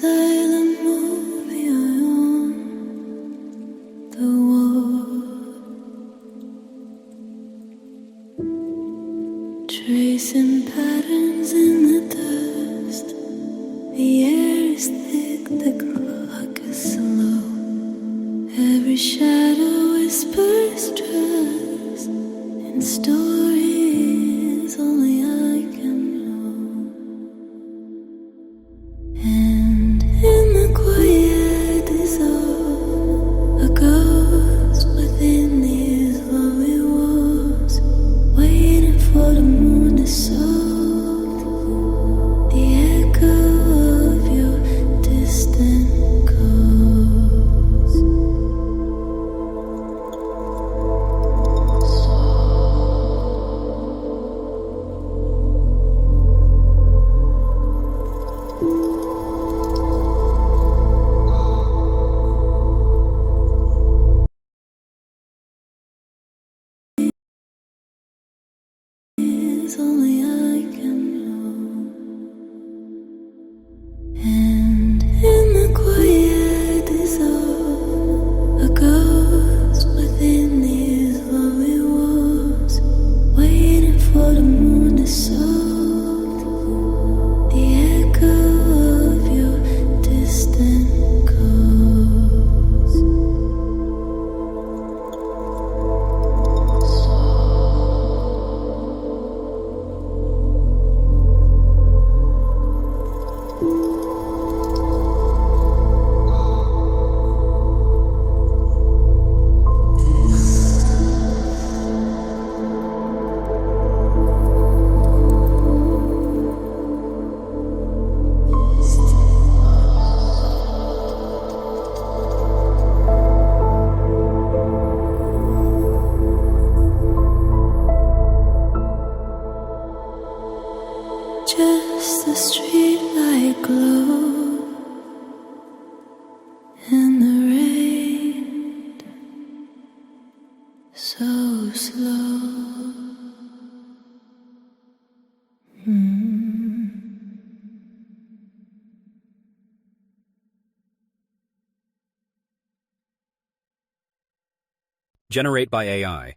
silent movie on the wall, tracing patterns in the dust. The air is thick, the clock is slow. Every shadow whispers trust in stories only I can know. And in the quiet dissolve, a ghost within these lonely walls, waiting for the moon to solve the echo of your distant calls. Is only I can know. And in the quiet dissolve, a ghost within these lonely walls, waiting for the moon to solve the echo of your distant calls. Just the streetlight glow and the rain so slow. Generate by AI.